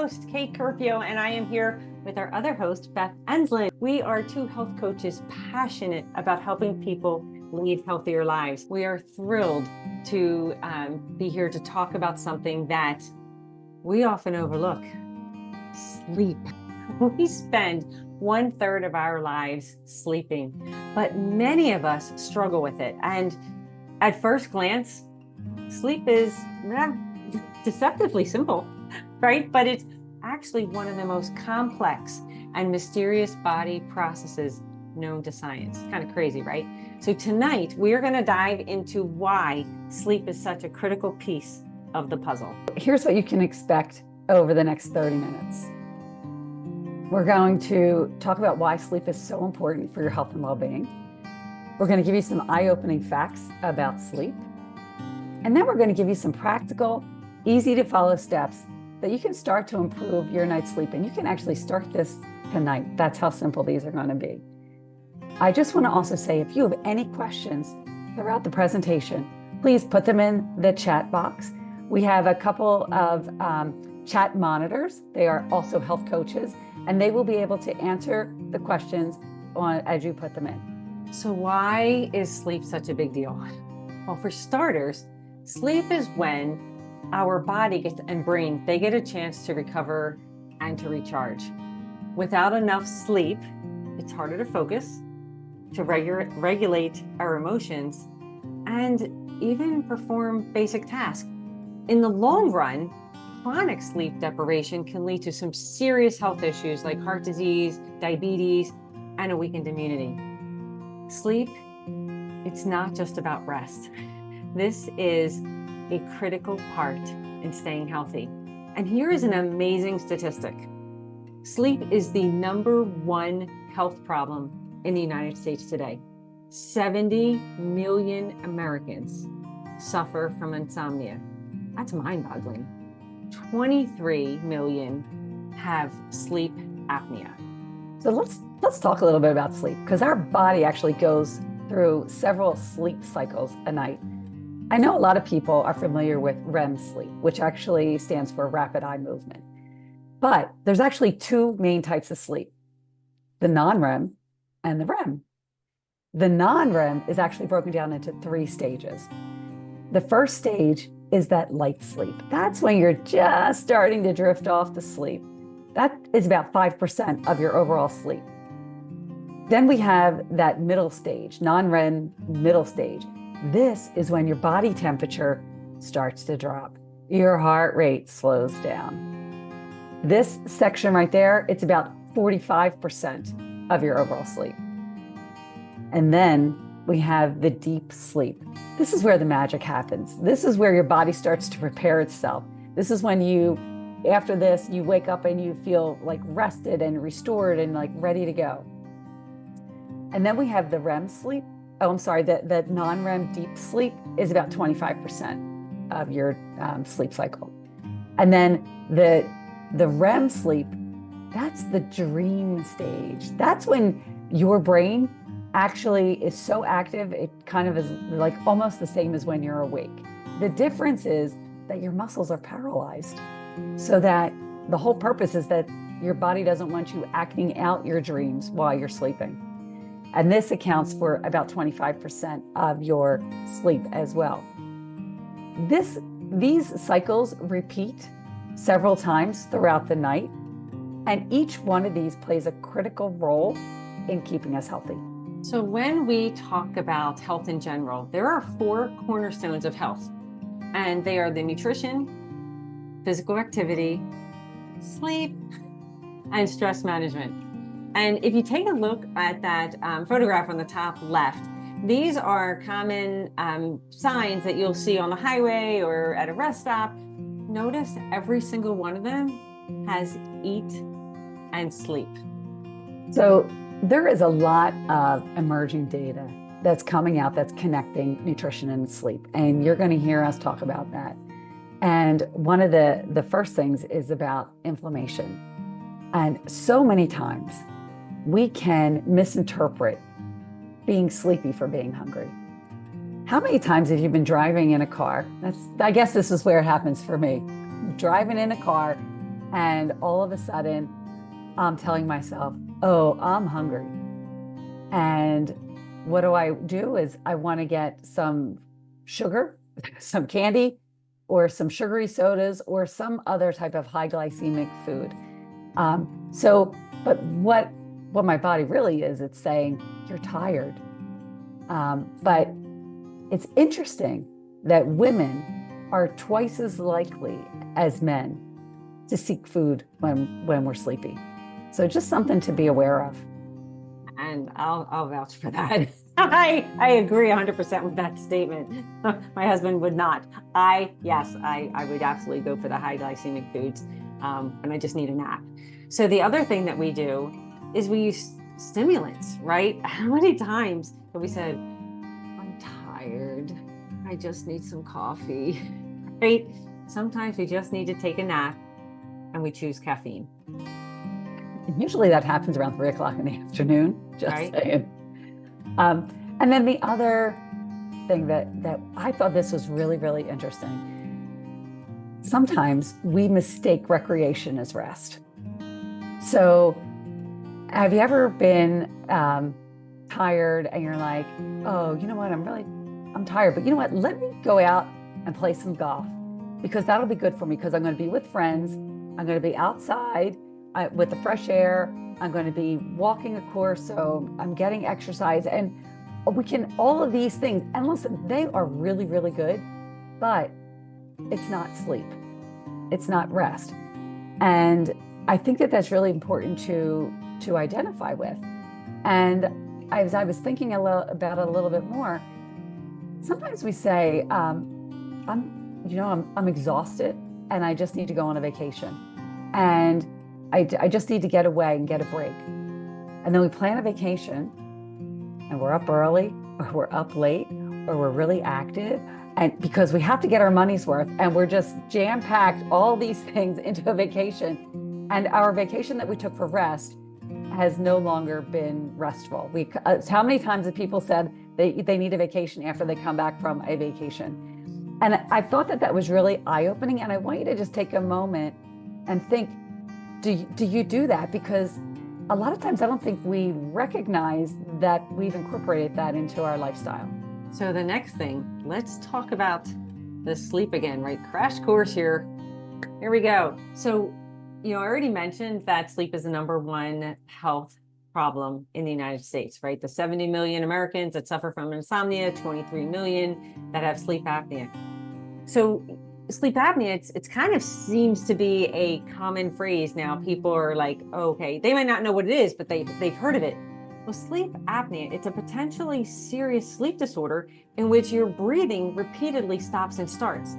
host, Kate Carpio, and I am here with our other host, Beth Enslin. We are two health coaches passionate about helping people lead healthier lives. We are thrilled to be here to talk about something that we often overlook: sleep. We spend 1/3 of our lives sleeping, but many of us struggle with it. And at first glance, sleep is deceptively simple, right? But it's actually one of the most complex and mysterious body processes known to science. Kind of crazy, right? So tonight, we're going to dive into why sleep is such a critical piece of the puzzle. Here's what you can expect over the next 30 minutes. We're going to talk about why sleep is so important for your health and well-being. We're going to give you some eye-opening facts about sleep. And then we're going to give you some practical, easy to follow steps that you can start to improve your night's sleep. And you can actually start this tonight. That's how simple these are going to be. I just want to also say, if you have any questions throughout the presentation, please put them in the chat box. We have a couple of chat monitors. They are also health coaches, and they will be able to answer the questions as you put them in. So why is sleep such a big deal? Well, for starters, sleep is when our body and brain, they get a chance to recover and to recharge. Without enough sleep, it's harder to focus, to regulate our emotions, and even perform basic tasks. In the long run, chronic sleep deprivation can lead to some serious health issues like heart disease, diabetes, and a weakened immunity. Sleep, it's not just about rest. This is a critical part in staying healthy. And here is an amazing statistic. Sleep is the #1 health problem in the United States today. 70 million Americans suffer from insomnia. That's mind-boggling. 23 million have sleep apnea. So let's talk a little bit about sleep, because our body actually goes through several sleep cycles a night. I know a lot of people are familiar with REM sleep, which actually stands for rapid eye movement. But there's actually two main types of sleep: the non-REM and the REM. The non-REM is actually broken down into 3 stages. The first stage is that light sleep. That's when you're just starting to drift off to sleep. That is about 5% of your overall sleep. Then we have that middle stage, non-REM middle stage. This is when your body temperature starts to drop. Your heart rate slows down. This section right there, it's about 45% of your overall sleep. And then we have the deep sleep. This is where the magic happens. This is where your body starts to prepare itself. This is when after this, you wake up and you feel like rested and restored and like ready to go. And then we have the REM sleep. The non-REM deep sleep is about 25% of your sleep cycle. And then the REM sleep, that's the dream stage. That's when your brain actually is so active, it kind of is like almost the same as when you're awake. The difference is that your muscles are paralyzed, so that the whole purpose is that your body doesn't want you acting out your dreams while you're sleeping. And this accounts for about 25% of your sleep as well. These cycles repeat several times throughout the night, and each one of these plays a critical role in keeping us healthy. So when we talk about health in general, there are 4 cornerstones of health, and they are the nutrition, physical activity, sleep, and stress management. And if you take a look at that photograph on the top left, these are common signs that you'll see on the highway or at a rest stop. Notice every single one of them has eat and sleep. So there is a lot of emerging data that's coming out that's connecting nutrition and sleep. And you're going to hear us talk about that. And one of the first things is about inflammation. And so many times we can misinterpret being sleepy for being hungry. How many times have you been driving in a car? I guess this is where it happens for me. Driving in a car And all of a sudden, I'm telling myself, oh, I'm hungry. And what do I do is I want to get some sugar, some candy, or some sugary sodas, or some other type of high glycemic food. But what my body really is, it's saying, you're tired. But it's interesting that women are twice as likely as men to seek food when we're sleepy. So just something to be aware of. And I'll vouch for that. I agree 100% with that statement. My husband would not. I would absolutely go for the high glycemic foods, and I just need a nap. So the other thing that we do is we use stimulants, right? How many times have we said, I'm tired, I just need some coffee, right? Sometimes we just need to take a nap and we choose caffeine. Usually that happens around 3 o'clock in the afternoon, just Right. saying. And then the other thing that I thought this was really, really interesting. Sometimes we mistake recreation as rest. So have you ever been tired and you're like, oh, you know what, I'm tired, but you know what, let me go out and play some golf because that'll be good for me because I'm going to be with friends. I'm going to be outside with the fresh air. I'm going to be walking a course, so I'm getting exercise. And we can, all of these things, and listen, they are really, really good, but it's not sleep. It's not rest. And I think that that's really important to identify with. And as I was thinking about it a little bit more, sometimes we say, I'm exhausted and I just need to go on a vacation. And I just need to get away and get a break. And then we plan a vacation and we're up early or we're up late or we're really active. And because we have to get our money's worth and we're just jam-packed all these things into a vacation. And our vacation that we took for rest has no longer been restful. How many times have people said they need a vacation after they come back from a vacation? And I thought that was really eye-opening. And I want you to just take a moment and think, do you do that? Because a lot of times I don't think we recognize that we've incorporated that into our lifestyle. So the next thing, let's talk about the sleep again, right? Crash course here. Here we go. So, I already mentioned that sleep is the #1 health problem in the United States, right? The 70 million Americans that suffer from insomnia, 23 million that have sleep apnea. So sleep apnea, it's kind of seems to be a common phrase now. People are like, oh, okay, they might not know what it is, but they've heard of it. Well, sleep apnea, it's a potentially serious sleep disorder in which your breathing repeatedly stops and starts.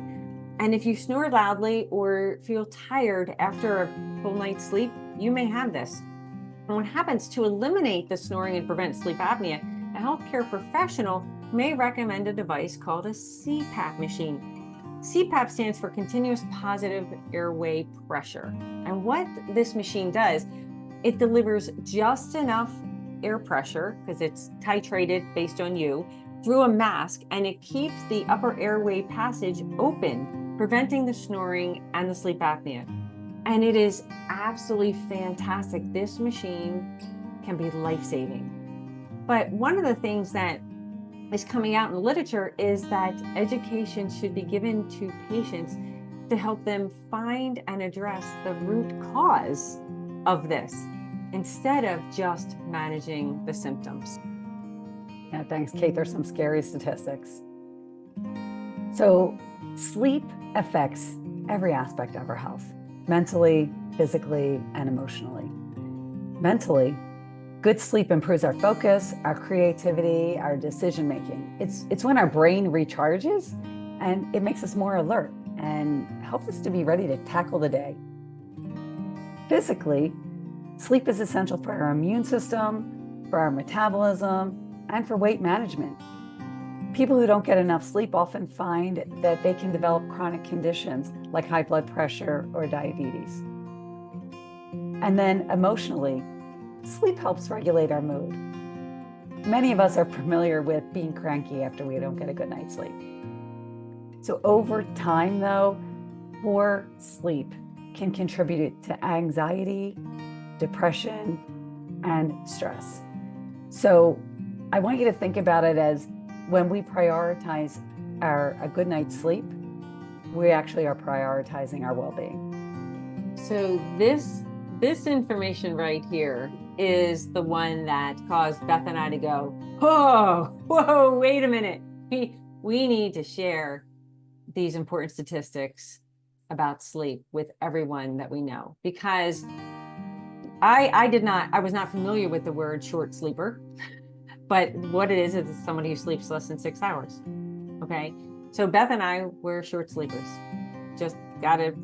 And if you snore loudly or feel tired after a full night's sleep, you may have this. And what happens to eliminate the snoring and prevent sleep apnea, a healthcare professional may recommend a device called a CPAP machine. CPAP stands for continuous positive airway pressure. And what this machine does, it delivers just enough air pressure, because it's titrated based on you, through a mask, and it keeps the upper airway passage open, preventing the snoring and the sleep apnea. And it is absolutely fantastic. This machine can be life-saving. But one of the things that is coming out in the literature is that education should be given to patients to help them find and address the root cause of this instead of just managing the symptoms. Yeah, thanks, Kate. There's some scary statistics. So sleep affects every aspect of our health, mentally, physically, and emotionally. Mentally, good sleep improves our focus, our creativity, our decision-making. It's when our brain recharges and it makes us more alert and helps us to be ready to tackle the day. Physically, sleep is essential for our immune system, for our metabolism, and for weight management. People who don't get enough sleep often find that they can develop chronic conditions like high blood pressure or diabetes. And then emotionally, sleep helps regulate our mood. Many of us are familiar with being cranky after we don't get a good night's sleep. So over time, though, poor sleep can contribute to anxiety, depression, and stress. So I want you to think about it as when we prioritize a good night's sleep, we actually are prioritizing our well-being. So this information right here is the one that caused Beth and I to go, whoa, wait a minute. We need to share these important statistics about sleep with everyone that we know, because I was not familiar with the word short sleeper, but what it is somebody who sleeps less than 6 hours. Okay. So Beth and I were short sleepers. Just gotta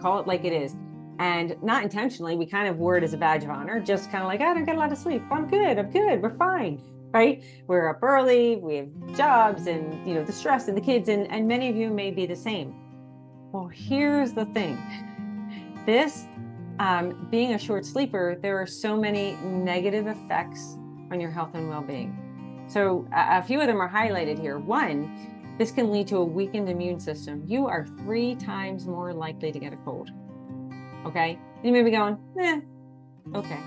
call it like it is. And not intentionally, we kind of wore it as a badge of honor, just kind of like, I don't get a lot of sleep. I'm good, we're fine, right? We're up early, we have jobs and, the stress and the kids, and many of you may be the same. Well, here's the thing. This, being a short sleeper, there are so many negative effects on your health and well-being. So a few of them are highlighted here. One, this can lead to a weakened immune system. You are 3 times more likely to get a cold. Okay. You may be going, okay.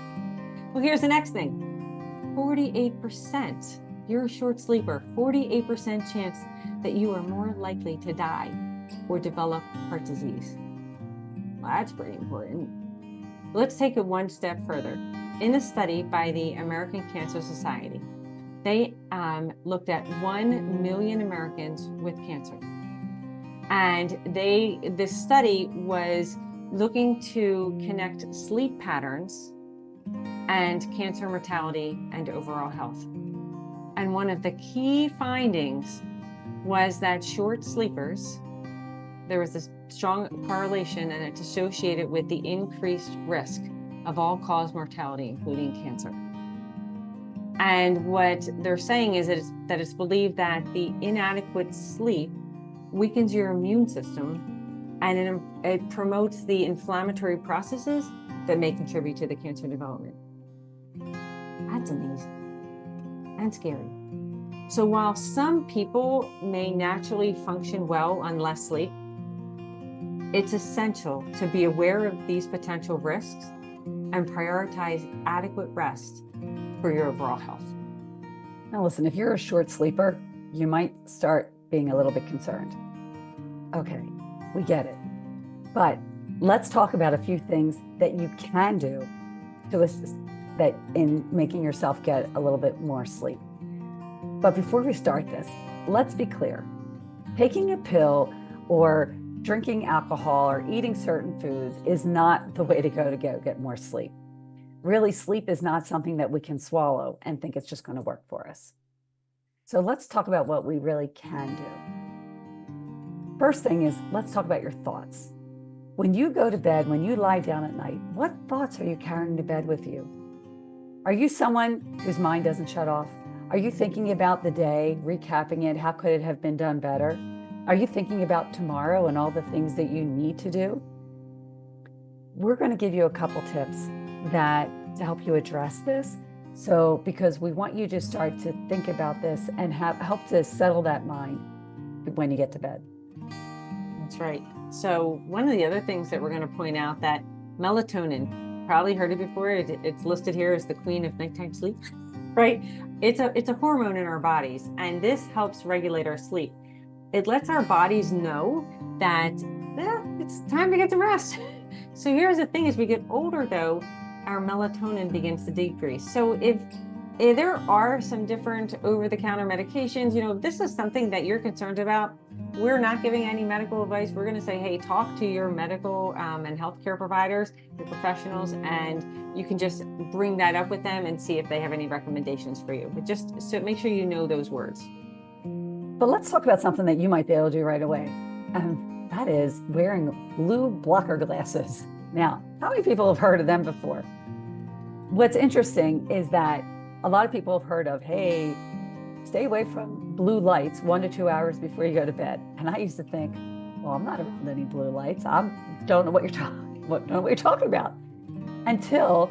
Well, here's the next thing. 48%, you're a short sleeper, 48% chance that you are more likely to die or develop heart disease. Well, that's pretty important. Let's take it one step further. In a study by the American Cancer Society, they looked at 1 million Americans with cancer. And this study was looking to connect sleep patterns and cancer mortality and overall health. And one of the key findings was that short sleepers, there was this strong correlation, and it's associated with the increased risk of all-cause mortality, including cancer. And what they're saying is that it's believed that the inadequate sleep weakens your immune system, and it promotes the inflammatory processes that may contribute to the cancer development. That's amazing and scary. So while some people may naturally function well on less sleep, it's essential to be aware of these potential risks and prioritize adequate rest for your overall health. Now listen, if you're a short sleeper, you might start being a little bit concerned. Okay, we get it. But let's talk about a few things that you can do to assist that in making yourself get a little bit more sleep. But before we start this, let's be clear. Taking a pill or drinking alcohol or eating certain foods is not the way to go get more sleep. Really, sleep is not something that we can swallow and think it's just going to work for us. So let's talk about what we really can do. First thing is, let's talk about your thoughts. When you go to bed, when you lie down at night, what thoughts are you carrying to bed with you? Are you someone whose mind doesn't shut off? Are you thinking about the day, recapping it? How could it have been done better? Are you thinking about tomorrow and all the things that you need to do? We're going to give you a couple tips to help you address this. So, because we want you to start to think about this and help to settle that mind when you get to bed. That's right. So one of the other things that we're going to point out, that melatonin, probably heard it before. It's listed here as the queen of nighttime sleep, right? It's a hormone in our bodies, and this helps regulate our sleep. It lets our bodies know that it's time to get some rest. So here's the thing: as we get older, though, our melatonin begins to decrease. So if there are some different over-the-counter medications, if this is something that you're concerned about, we're not giving any medical advice. We're going to say, hey, talk to your medical and healthcare providers, your professionals, and you can just bring that up with them and see if they have any recommendations for you. But just so make sure you know those words. But let's talk about something that you might be able to do right away. And that is wearing blue blocker glasses. Now, how many people have heard of them before? What's interesting is that a lot of people have heard of, hey, stay away from blue lights 1 to 2 hours before you go to bed. And I used to think, well, I'm not around any blue lights. I don't know what you're talking about. Until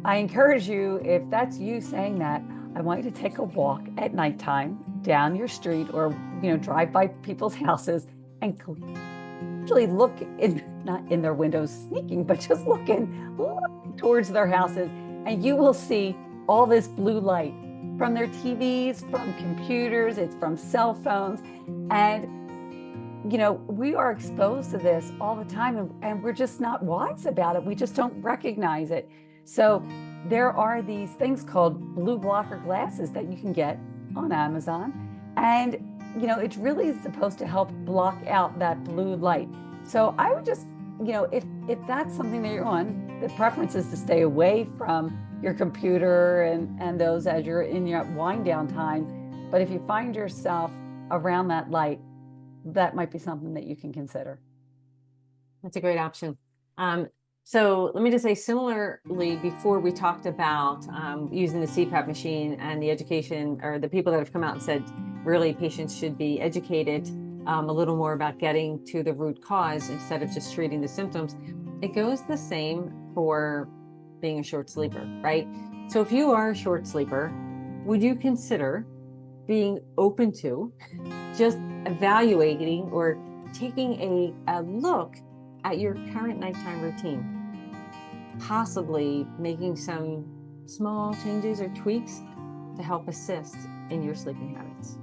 I encourage you, if that's you saying that, I want you to take a walk at nighttime down your street or drive by people's houses and actually look in, not in their windows sneaking, but just look towards their houses, and you will see all this blue light from their TVs, from computers, it's from cell phones. And, we are exposed to this all the time, and we're just not wise about it. We just don't recognize it. So there are these things called blue blocker glasses that you can get on Amazon. And, it's really supposed to help block out that blue light. So I would just, if that's something that you're on, the preference is to stay away from your computer and those as you're in your wind down time. But if you find yourself around that light, that might be something that you can consider. That's a great option. So let me just say, similarly, before we talked about using the CPAP machine and the education, or the people that have come out and said, really, patients should be educated a little more about getting to the root cause instead of just treating the symptoms. It goes the same for being a short sleeper, right? So if you are a short sleeper, would you consider being open to just evaluating or taking a look at your current nighttime routine? Possibly making some small changes or tweaks to help assist in your sleeping habits.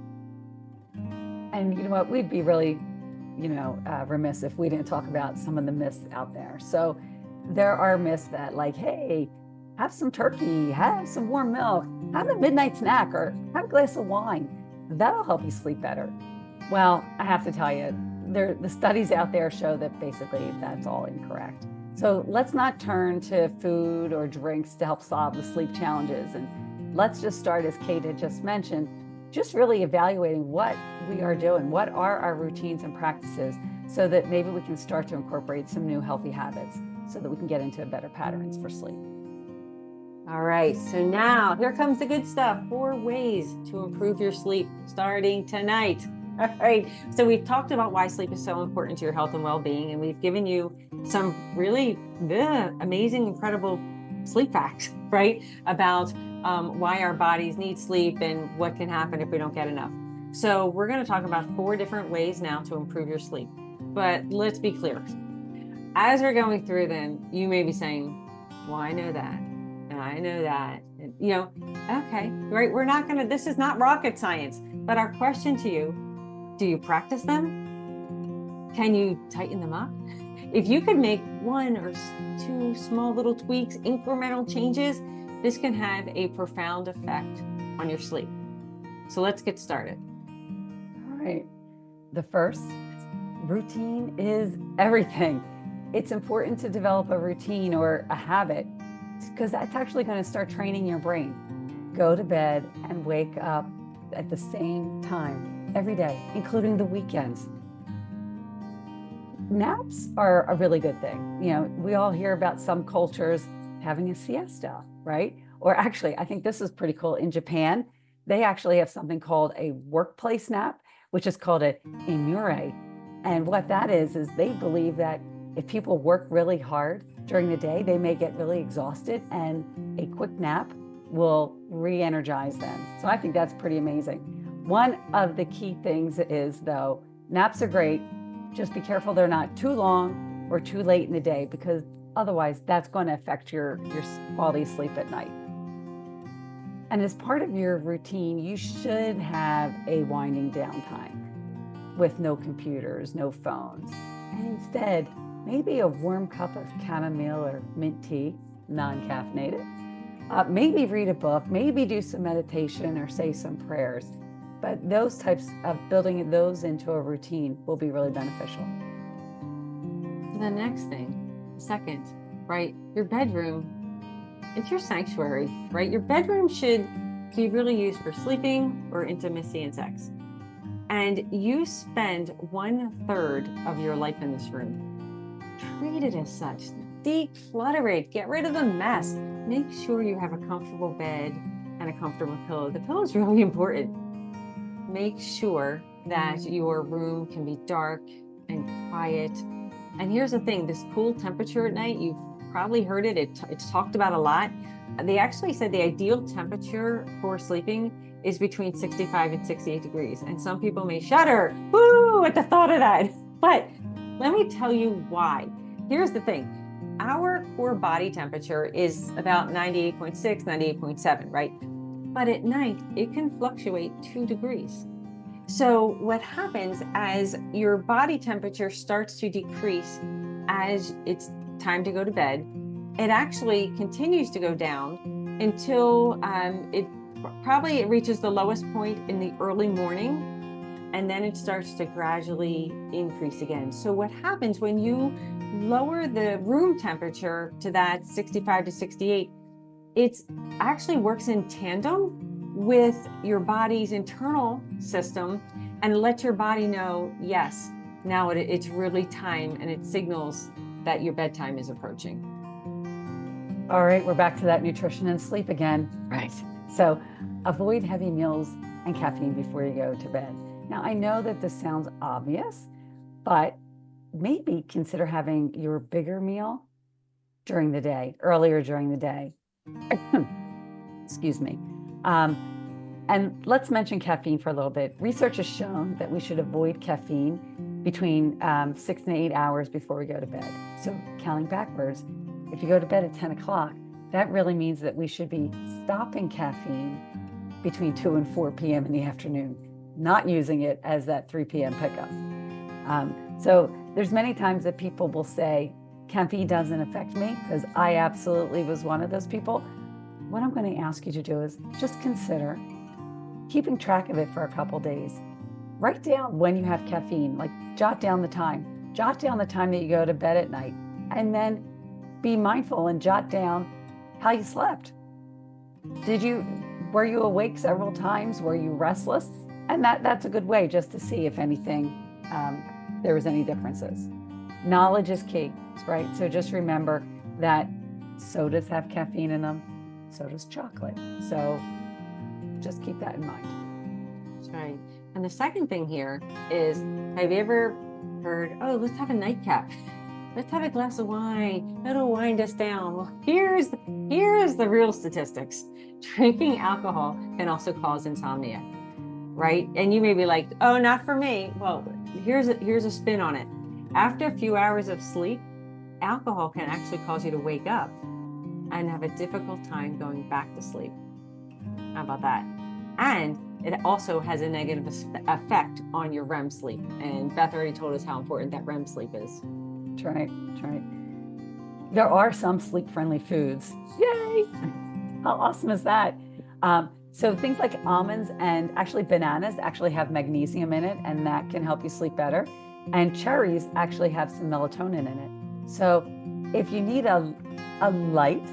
And you know what, we'd be really, remiss if we didn't talk about some of the myths out there. So there are myths that, like, hey, have some turkey, have some warm milk, have a midnight snack, or have a glass of wine. That'll help you sleep better. Well, I have to tell you, the studies out there show that basically that's all incorrect. So let's not turn to food or drinks to help solve the sleep challenges. And let's just start, as Kate had just mentioned, just really evaluating what we are doing, what are our routines and practices, so that maybe we can start to incorporate some new healthy habits so that we can get into better patterns for sleep. All right, so now here comes the good stuff. 4 ways to improve your sleep starting tonight. All right, so we've talked about why sleep is so important to your health and well-being, and we've given you some really amazing, incredible sleep facts, right? About why our bodies need sleep and what can happen if we don't get enough. So we're going to talk about 4 different ways now to improve your sleep. But let's be clear. As we're going through them, you may be saying, well, I know that, and I know that. And, okay, right? We're not going to, this is not rocket science. But our question to you, do you practice them? Can you tighten them up? If you could make 1 or 2 small little tweaks, incremental changes, this can have a profound effect on your sleep. So let's get started. All right. The first, routine is everything. It's important to develop a routine or a habit, because that's actually going to start training your brain. Go to bed and wake up at the same time every day, including the weekends. Naps are a really good thing. We all hear about some cultures having a siesta, right? Or actually, I think this is pretty cool. In Japan, they actually have something called a workplace nap, which is called a imure. And what that is they believe that if people work really hard during the day, they may get really exhausted, and a quick nap will re-energize them. So I think that's pretty amazing. One of the key things is, though, naps are great. Just be careful they're not too long or too late in the day, because otherwise that's going to affect your quality of sleep at night. And as part of your routine, you should have a winding down time with no computers, no phones, and instead, maybe a warm cup of chamomile or mint tea, non-caffeinated. Maybe read a book, maybe do some meditation or say some prayers. But those types of building those into a routine will be really beneficial. The next thing, second, right? Your bedroom, it's your sanctuary, right? Your bedroom should be really used for sleeping or intimacy and sex. And you spend 1/3 of your life in this room. Treat it as such. Declutter it. Get rid of the mess. Make sure you have a comfortable bed and a comfortable pillow. The pillow is really important. Make sure that your room can be dark and quiet. And here's the thing, this cool temperature at night, you've probably heard it. It's talked about a lot. They actually said the ideal temperature for sleeping is between 65 and 68 degrees. And some people may shudder, woo, at the thought of that. But Let me tell you why. Here's the thing. Our core body temperature is about 98.6, 98.7, right? But at night, it can fluctuate 2 degrees. So what happens as your body temperature starts to decrease as it's time to go to bed, it actually continues to go down until it reaches the lowest point in the early morning, and then it starts to gradually increase again. So what happens when you lower the room temperature to that 65 to 68, it actually works in tandem with your body's internal system and let your body know, yes, now it's really time, and it signals that your bedtime is approaching. All right, we're back to that nutrition and sleep again. Right. So avoid heavy meals and caffeine before you go to bed. Now, I know that this sounds obvious, but maybe consider having your bigger meal during the day, earlier during the day. Excuse me. And let's mention caffeine for a little bit. Research has shown that we should avoid caffeine between 6 and 8 hours before we go to bed. So counting backwards, if you go to bed at 10 o'clock, that really means that we should be stopping caffeine between 2 and 4 p.m. in the afternoon, not using it as that 3 p.m. pickup. So there's many times that people will say, caffeine doesn't affect me, because I absolutely was one of those people. What I'm going to ask you to do is just consider keeping track of it for a couple days. Write down when you have caffeine, like jot down the time. Jot down the time that you go to bed at night, and then be mindful and jot down how you slept. Were you awake several times? Were you restless? And that's a good way just to see if anything, there was any differences. Knowledge is key, right? So just remember that sodas have caffeine in them, so does chocolate. So just keep that in mind. That's right. And the second thing here is, have you ever heard, oh, let's have a nightcap. Let's have a glass of wine. It'll wind us down. Well, here's the real statistics. Drinking alcohol can also cause insomnia, right? And you may be like, oh, not for me. Well, here's a spin on it. After a few hours of sleep, alcohol can actually cause you to wake up and have a difficult time going back to sleep. How about that? And it also has a negative effect on your REM sleep. And Beth already told us how important that REM sleep is. That's right. That's right. There are some sleep-friendly foods. Yay! How awesome is that? So things like almonds and actually bananas actually have magnesium in it, and that can help you sleep better. And cherries actually have some melatonin in it. So if you need a light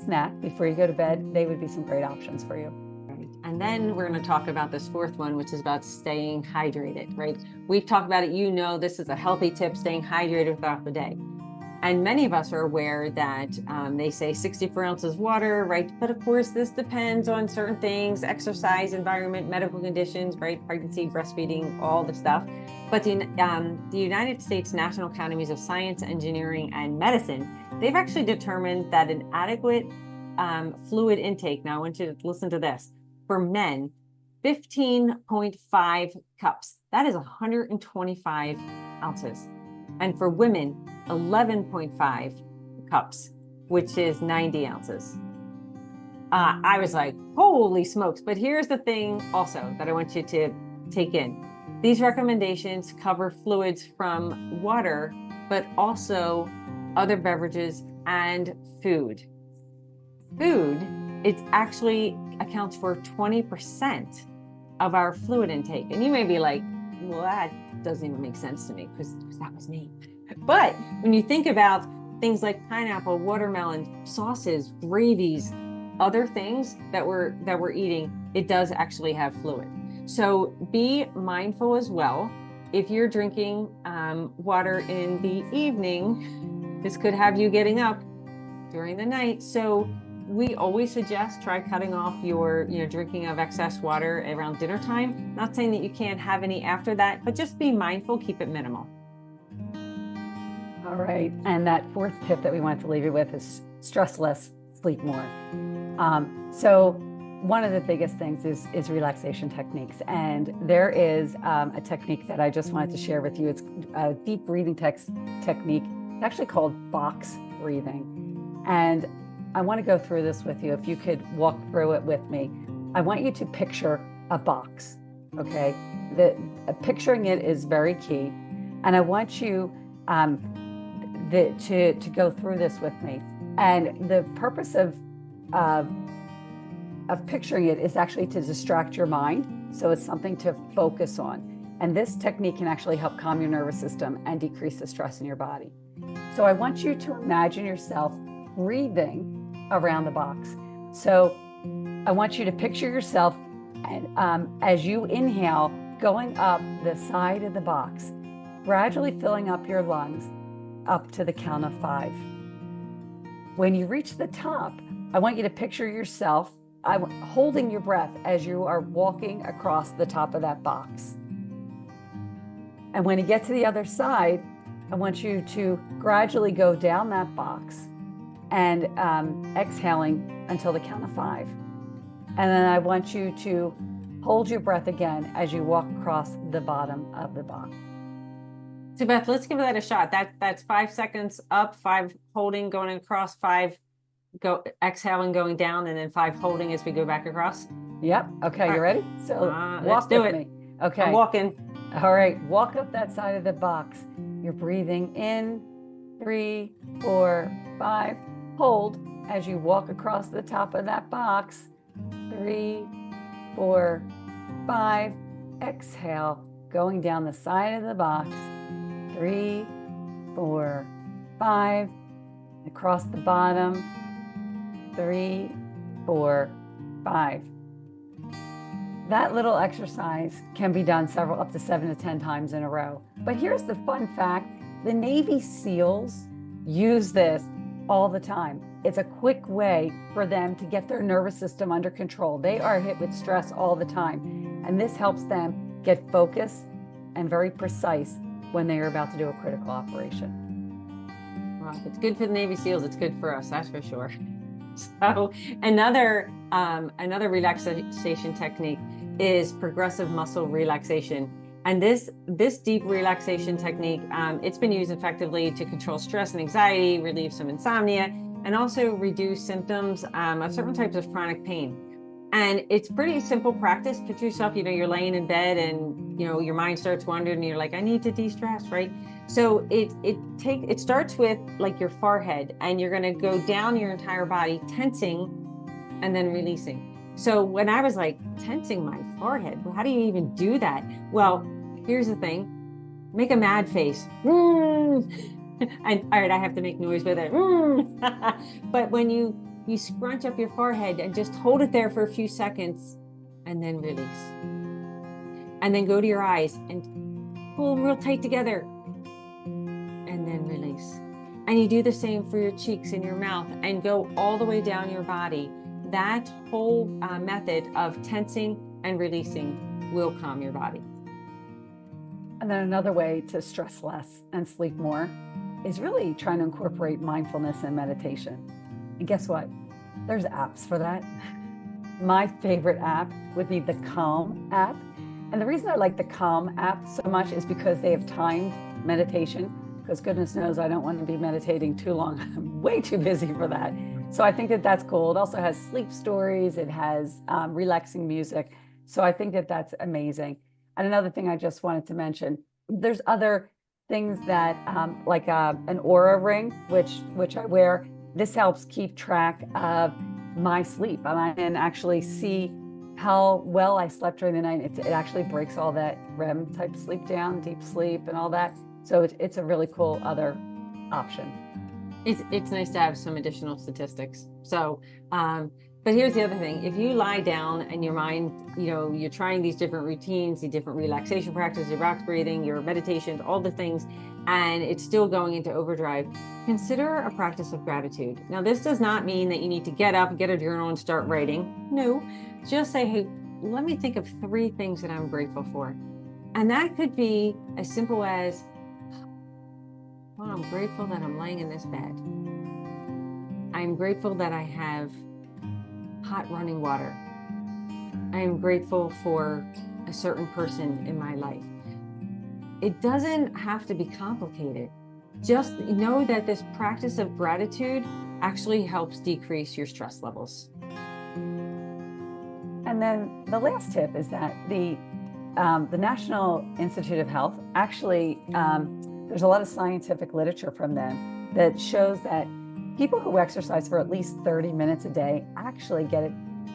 snack before you go to bed, they would be some great options for you. Right. And then we're going to talk about this fourth one, which is about staying hydrated, right? We've talked about it. This is a healthy tip, staying hydrated throughout the day. And many of us are aware that they say 64 ounces water, right? But of course, this depends on certain things, exercise, environment, medical conditions, right? Pregnancy, breastfeeding, all the stuff. But the United States National Academies of Science, Engineering, and Medicine, they've actually determined that an adequate fluid intake, now I want you to listen to this, for men, 15.5 cups. That is 125 ounces. And for women, 11.5 cups, which is 90 ounces. I was like, holy smokes. But here's the thing also that I want you to take in. These recommendations cover fluids from water, but also other beverages and food. Food, it actually accounts for 20% of our fluid intake. And you may be like, well, that doesn't even make sense to me because that was me. But when you think about things like pineapple, watermelon, sauces, gravies, other things that we're eating, it does actually have fluid. So be mindful as well. If you're drinking water in the evening, this could have you getting up during the night. So we always suggest try cutting off your drinking of excess water around dinner time. Not saying that you can't have any after that, but just be mindful, keep it minimal. All right. And that fourth tip that we want to leave you with is stress less, sleep more. So one of the biggest things is relaxation techniques. And there is a technique that I just wanted to share with you. It's a deep breathing technique. It's actually called box breathing. And I want to go through this with you. If you could walk through it with me. I want you to picture a box, okay? Picturing it is very key. And I want you to go through this with me. And the purpose of picturing it is actually to distract your mind. So it's something to focus on. And this technique can actually help calm your nervous system and decrease the stress in your body. So I want you to imagine yourself breathing around the box. So I want you to picture yourself and as you inhale, going up the side of the box, gradually filling up your lungs up to the count of 5. When you reach the top, I want you to picture yourself holding your breath as you are walking across the top of that box. And when you get to the other side, I want you to gradually go down that box and exhaling until the count of 5. And then I want you to hold your breath again as you walk across the bottom of the box. So Beth, let's give that a shot. That's 5 seconds up, 5 holding, going across, 5 exhaling, going down, and then 5 holding as we go back across. Yep. Okay, you ready? So let's do it. Me. Okay. I'm walking. All right. Walk up that side of the box. You're breathing in 3, 4, 5. Hold as you walk across the top of that box. 3, 4, 5. Exhale, going down the side of the box. 3, 4, 5. Across the bottom. 3, 4, 5. That little exercise can be done up to 7 to 10 times in a row. But here's the fun fact. The Navy SEALs use this all the time. It's a quick way for them to get their nervous system under control. They are hit with stress all the time. And this helps them get focused and very precise when they are about to do a critical operation. Well, it's good for the Navy SEALs. It's good for us, that's for sure. So another relaxation technique is progressive muscle relaxation. And this deep relaxation technique, it's been used effectively to control stress and anxiety, relieve some insomnia, and also reduce symptoms of certain types of chronic pain. And it's pretty simple practice. Picture yourself, you're laying in bed and, your mind starts wandering and you're like, I need to de-stress, right? So it starts with like your forehead, and you're going to go down your entire body, tensing and then releasing. So when I was like, tensing my forehead, well, how do you even do that? Well, here's the thing. Make a mad face. And all right, I have to make noise with it. But when you scrunch up your forehead and just hold it there for a few seconds and then release. And then go to your eyes and pull them real tight together and then release. And you do the same for your cheeks and your mouth and go all the way down your body. That whole method of tensing and releasing will calm your body. And then another way to stress less and sleep more is really trying to incorporate mindfulness and meditation. And guess what? There's apps for that. My favorite app would be the Calm app. And the reason I like the Calm app so much is because they have timed meditation, because goodness knows I don't want to be meditating too long. I'm way too busy for that. So I think that that's cool. It also has sleep stories. It has relaxing music. So I think that that's amazing. And another thing I just wanted to mention, there's other things that like an Aura ring, which I wear. This helps keep track of my sleep, and I can actually see how well I slept during the night. It actually breaks all that REM type sleep down, deep sleep and all that. So it's a really cool other option. It's nice to have some additional statistics. So, but here's the other thing. If you lie down and your mind, you're trying these different routines, the different relaxation practices, your box breathing, your meditations, all the things, and it's still going into overdrive, consider a practice of gratitude. Now, this does not mean that you need to get up, get a journal and start writing. No, just say, hey, let me think of 3 things that I'm grateful for. And that could be as simple as, well, I'm grateful that I'm laying in this bed. I'm grateful that I have hot running water. I am grateful for a certain person in my life. It doesn't have to be complicated. Just know that this practice of gratitude actually helps decrease your stress levels. And then the last tip is that the National Institute of Health actually, there's a lot of scientific literature from them that shows that people who exercise for at least 30 minutes a day actually get it,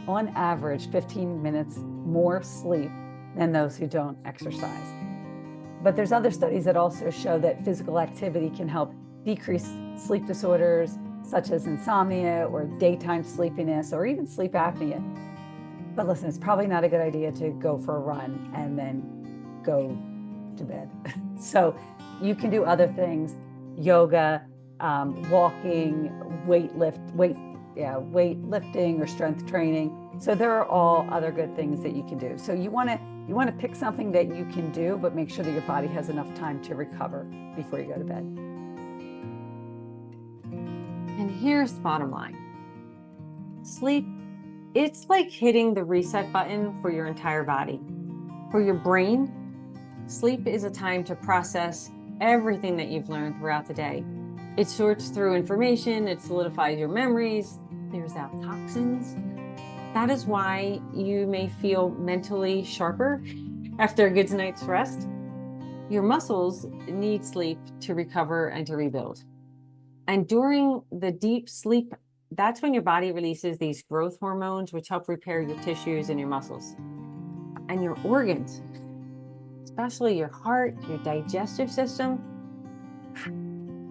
on average, 15 minutes more sleep than those who don't exercise. But there's other studies that also show that physical activity can help decrease sleep disorders such as insomnia or daytime sleepiness or even sleep apnea. But listen, it's probably not a good idea to go for a run and then go to bed. So you can do other things, yoga, walking, weightlifting or strength training. So there are all other good things that you can do. So you want to pick something that you can do, but make sure that your body has enough time to recover before you go to bed. And here's the bottom line. Sleep, it's like hitting the reset button for your entire body. For your brain, sleep is a time to process everything that you've learned throughout the day. It sorts through information, it solidifies your memories, clears out toxins. That is why you may feel mentally sharper after a good night's rest. Your muscles need sleep to recover and to rebuild. And during the deep sleep, that's when your body releases these growth hormones, which help repair your tissues and your muscles. And your organs, especially your heart, your digestive system,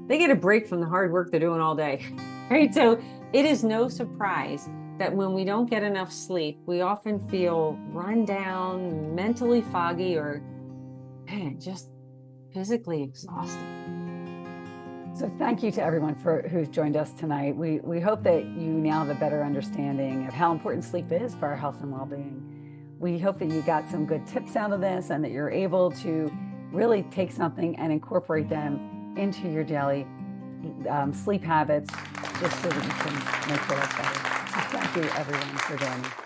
they get a break from the hard work they're doing all day, right? So it is no surprise that when we don't get enough sleep, we often feel run down, mentally foggy, or just physically exhausted. So thank you to everyone who's joined us tonight. We hope that you now have a better understanding of how important sleep is for our health and well-being. We hope that you got some good tips out of this and that you're able to really take something and incorporate them into your daily sleep habits just so that you can make your life better. So thank you everyone for joining.